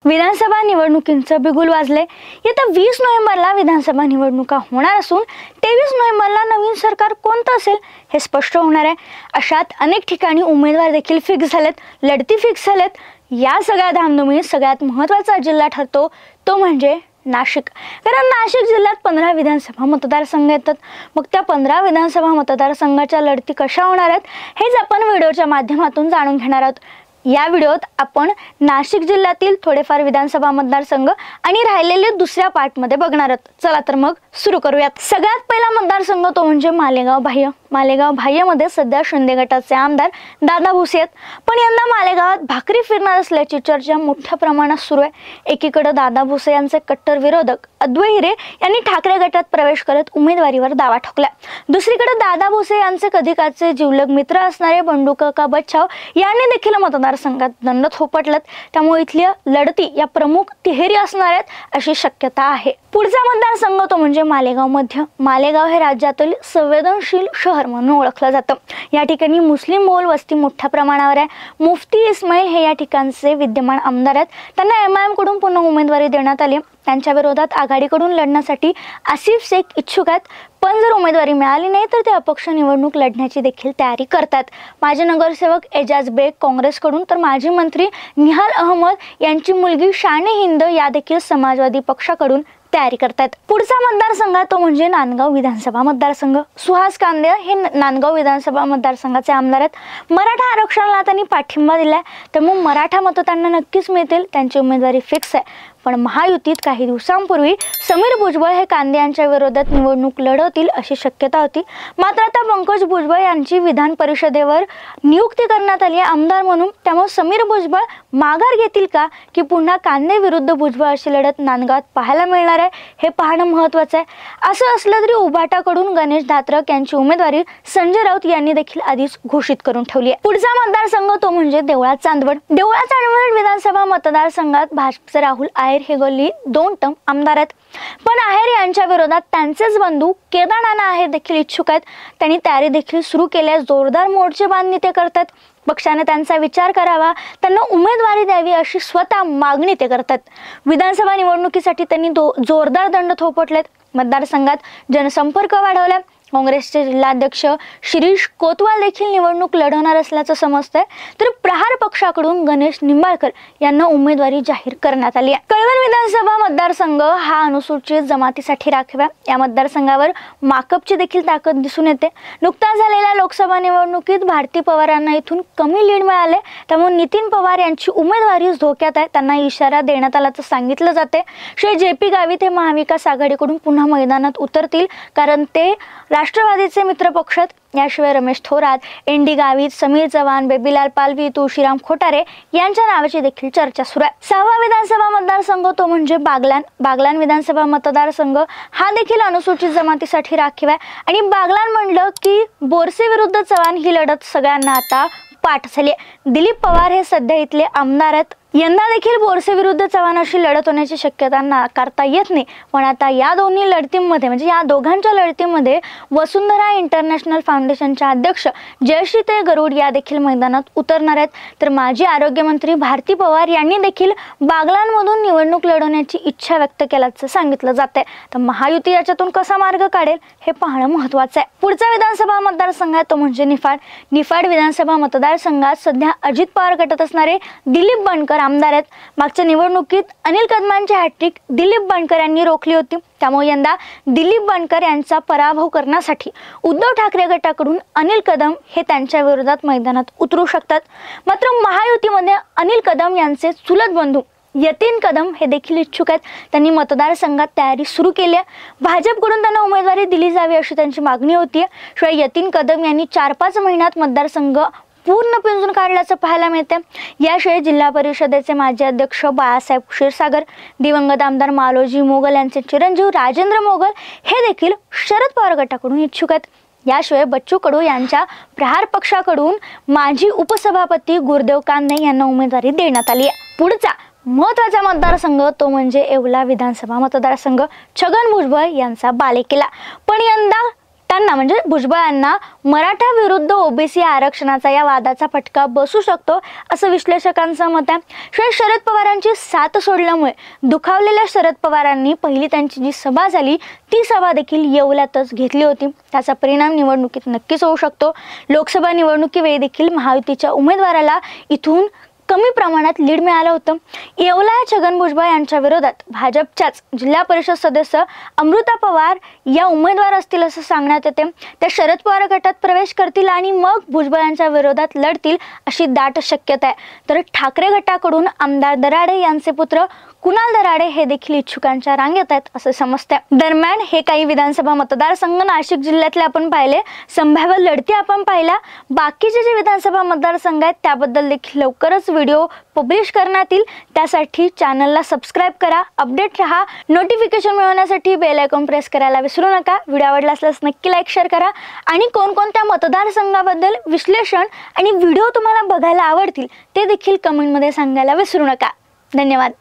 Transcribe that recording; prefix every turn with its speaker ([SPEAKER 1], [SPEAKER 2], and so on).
[SPEAKER 1] विधानसभा निवडणुकींचं बिगुल वाजले। येत्या 20 नोव्हेंबरला विधानसभा निवडणुका होणार असून 23 नोव्हेंबरला नवीन सरकार कोणतं असेल हे स्पष्ट होणार आहे। अशात अनेक ठिकाणी उमेदवार देखील फिक्स झालेत, लढती फिक्स झालेत। या सगळ्या धामधुमीत सगळ्यात महत्त्वाचा जिल्हा ठरतो तो म्हणजे नाशिक। कारण नाशिक जिल्ह्यात 15 विधानसभा मतदारसंघ येतात। मग त्या 15 विधानसभा मतदारसंघाच्या लढती कशा होणार आहेत हेच आपण व्हिडिओच्या माध्यमातून जाणून घेणार आहोत। या व्हिडिओत आपण नाशिक जिल्ह्यातील थोडेफार विधानसभा मतदारसंघ आणि राहिलेले दुसऱ्या पार्टमध्ये बघणार आहोत। चला तर मग सुरू करूयात। सगळ्यात पहिला मतदारसंघ तो म्हणजे मालेगाव बाह्य। मालेगाव बाह्यमध्ये सध्या शिंदे गटाचे आमदार दादा भुसे आहेत, पण यंदा मालेगावात भाकरी फिरणार असल्याची चर्चा मोठ्या प्रमाणात सुरू आहे। एकीकडे दादा भुसे यांचे कट्टर विरोधक अद्वै हिरे यांनी ठाकरे गटात प्रवेश करत उमेदवारीवर दावा ठोकला। दुसरीकडे दादा भुसे यांचे कधीकाचे जिवलग मित्र असणारे बंडू काका बच्छाव यांनी देखील मतदारसंघात दंड थोपटलेत। त्यामुळे इथल्या लढती या प्रमुख तिहेरी असणार आहेत अशी शक्यता आहे। पुढचा मतदारसंघ तो म्हणजे मालेगाव मध्य। मालेगाव हे राज्यातील संवेदनशील शहर म्हणून ओळखलं जातं। या ठिकाणी मुस्लिम बहुल वस्ती मोठ्या प्रमाणावर आहे। मुफ्ती इस्माईल हे या ठिकाणचे विद्यमान आमदार आहेत। त्यांना MIM कडून पुन्हा उमेदवारी देण्यात आली। त्यांच्या विरोधात आघाडीकडून लढण्यासाठी आसिफ शेख इच्छुक आहेत, पण जर उमेदवारी मिळाली नाही तर ते अपक्ष निवडणूक लढण्याची देखील तयारी करतात। माजी नगरसेवक एजाज बेग काँग्रेसकडून तर माजी मंत्री निहाल अहमद यांची मुलगी शाने हिंद या देखील समाजवादी पक्षाकडून तयारी करतात। पुढचा मतदारसंघ तो म्हणजे नांदगाव विधानसभा मतदारसंघ। सुहास कांदे हे नांदगाव विधानसभा मतदारसंघाचे आमदार आहेत। मराठा आरक्षणाला त्यांनी पाठिंबा दिलाय, त्यामुळे मराठा मतं त्यांना नक्कीच मिळतील, त्यांची उमेदवारी फिक्स आहे। पण महायुतीत काही दिवसांपूर्वी समीर भुजबळ हे कांदे यांच्या विरोधात निवडणूक लढवतील अशी शक्यता होती। मात्र आता पंकज भुजबळ यांची विधान परिषदेवर नियुक्ती करण्यात आली आहे आमदार म्हणून। त्यामुळे समीर भुजबळ माघार घेतील का की पुन्हा कांदे विरुद्ध भुजबळ अशी लढत नांदगावात पाहायला मिळणार आहे हे पाहणं महत्त्वाचं आहे। असं असलं तरी उभाटाकडून गणेश धात्रक यांची उमेदवारी संजय राऊत यांनी देखील आधीच घोषित करून ठेवली आहे। पुढचा मतदारसंघ तो म्हणजे देवळा चांदवड। देवळा चांदवड विधानसभा मतदारसंघात भाजपचे राहुल आहेर हे गल्ली 2 टर्म आमदार आहेत, पण आहेर यांच्या विरोधात त्यांचेच बंधू केदार नाना आहेर देखील इच्छुक आहेत। त्यांनी तयारी देखील सुरू केली आहे। जोरदार मोर्चे बांधणी ते करतात। पक्षाने त्यांचा विचार करावा, त्यांना उमेदवारी द्यावी अशी स्वतः मागणी ते करतात। विधानसभा निवडणुकीसाठी त्यांनी जोरदार दंड थोपटलेत। मतदारसंघात जनसंपर्क वाढवला। काँग्रेसचे जिल्हाध्यक्ष शिरीष कोतवाल देखील निवडणूक लढवणार असल्याचं समजतंय, तर प्रहार पक्षाकडून गणेश निंबाळकर यांना उमेदवारी जाहीर करण्यात आली आहे। कळवण विधानसभा मतदारसंघ हा अनुसूचित जमातीसाठी राखीव आहे। या मतदारसंघावर माकपची देखील ताकद दिसून येते। नुकताच झालेल्या लोकसभा निवडणुकीत भारती पवारांना इथून कमी लीड मिळाले, त्यामुळे नितीन पवार यांची उमेदवारी धोक्यात आहे। त्यांना इशारा देण्यात आल्याचं सांगितलं जाते। श्री JP गावित हे महाविकास आघाडीकडून पुन्हा मैदानात उतरतील, कारण ते राष्ट्रवादीचे मित्र पक्ष आहेत। याशिवाय रमेश थोरात, ND गावित, समीर चव्हाण, बेबीलाल पालवी, तुळशीराम खोटारे यांच्या नावाची देखील चर्चा सुरू आहे। 6वा विधानसभा मतदारसंघ तो म्हणजे बागलाण। बागलाण विधानसभा मतदारसंघ हा देखील अनुसूचित जमातीसाठी राखीव आहे आणि बागलाण म्हणलं की बोरसे विरुद्ध चव्हाण ही लढत सगळ्यांना आता पाठ झाली आहे। दिलीप पवार हे सध्या इथले आमदार आहेत। यंदा देखील बोरसे विरुद्ध चव्हाण अशी लढत होण्याची शक्यता नाकारता येत नाही, पण आता या दोन्ही लढतींमध्ये म्हणजे या दोघांच्या लढतीमध्ये वसुंधरा इंटरनॅशनल फाउंडेशनच्या अध्यक्ष जयश्रीताई गरुड या देखील मैदानात उतरणार आहेत। तर माजी आरोग्यमंत्री भारती पवार यांनी देखील बागलाणमधून निवडणूक लढवण्याची इच्छा व्यक्त केल्याचं सांगितलं जातंय। तर महायुती याच्यातून कसा मार्ग काढेल हे पाहणं महत्त्वाचं आहे। पुढचा विधानसभा मतदारसंघ आहे तो म्हणजे निफाड। निफाड विधानसभा मतदारसंघात सध्या अजित पवार गटात असणारे दिलीप बनकर आमदार आहेत। मागच्या निवडणुकीत अनिल कदमांची हॅट्रिक दिलीप बनकर यांनी रोखली होती, त्यामुळे यंदा दिलीप बनकर यांचा पराभव करण्यासाठी उद्धव ठाकरे गटाकडून अनिल कदम हे त्यांच्या विरोधात मैदानात उतरू शकतात। मात्र महायुतीमध्ये अनिल कदम यांचे चुलत बंधू यतीन कदम हे देखील इच्छुक आहेत। त्यांनी मतदारसंघात तयारी सुरू केली आहे। भाजपकडून त्यांना उमेदवारी दिली जावी अशी त्यांची मागणी होती। शिवाय यतीन कदम यांनी 4-5 महिन्यात मतदारसंघ पूर्ण पिंजून काढल्याचं पाहायला मिळते। याशिवाय जिल्हा परिषदेचे माजी अध्यक्ष बाळासाहेब क्षीरसागर, दिवंगत आमदार मालोजी मोगल यांचे चिरंजीव राजेंद्र मोगल हे देखील शरद पवार गटाकडून इच्छुक आहेत। याशिवाय बच्चू कडू यांच्या प्रहार पक्षाकडून माजी उपसभापती गुरुदेव कांदे यांना उमेदवारी देण्यात आली आहे। पुढचा महत्त्वाचा मतदारसंघ तो म्हणजे येवला विधानसभा मतदारसंघ। छगन भुजबळ यांचा बालेकिल्ला, पण यंदा त्यांना म्हणजे भुजबळांना मराठा विरुद्ध ओबीसी आरक्षणाचा या वादाचा फटका बसू शकतो असं विश्लेषकांचं मत आहे. शिवाय शरद पवारांची साथ सोडल्यामुळे दुखावलेल्या शरद पवारांनी पहिली त्यांची जी सभा झाली ती सभा देखील येवल्यातच घेतली होती. त्याचा परिणाम निवडणुकीत नक्कीच होऊ शकतो. लोकसभा निवडणुकीवेळी देखील महायुतीच्या उमेदवाराला इथून कमी प्रमाणात लीड मिळालं होतं. येवला छगन भुजबळ यांच्या विरोधात भाजपच्याच जिल्हा परिषद सदस्य अमृता पवार या उमेदवार असतील असं सांगण्यात येते. त्या शरद पवार गटात प्रवेश करतील आणि मग भुजबळ यांच्या विरोधात लढतील अशी दाट शक्यता आहे. तर ठाकरे गटाकडून आमदार दराडे यांचे पुत्र कुणाल दराडे हे देखील इच्छुकांच्या रांगेत आहेत असं समजते. दरम्यान हे काही विधानसभा मतदारसंघ नाशिक जिल्ह्यातले आपण पाहिले, संभाव्य लढती आपण पाहिल्या. बाकीचे जे विधानसभा मतदारसंघ आहेत त्याबद्दल देखील लवकरच व्हिडिओ पब्लिश करण्यात येईल. त्यासाठी चॅनलला सबस्क्राईब करा, अपडेट रहा. नोटिफिकेशन मिळवण्यासाठी बेल आयकॉन प्रेस करायला विसरू नका. व्हिडिओ आवडला असल्यास नक्की लाईक शेअर करा आणि कोणकोणत्या मतदारसंघाबद्दल विश्लेषण आणि व्हिडिओ तुम्हाला बघायला आवडतील ते देखील कमेंटमध्ये सांगायला विसरू नका. धन्यवाद.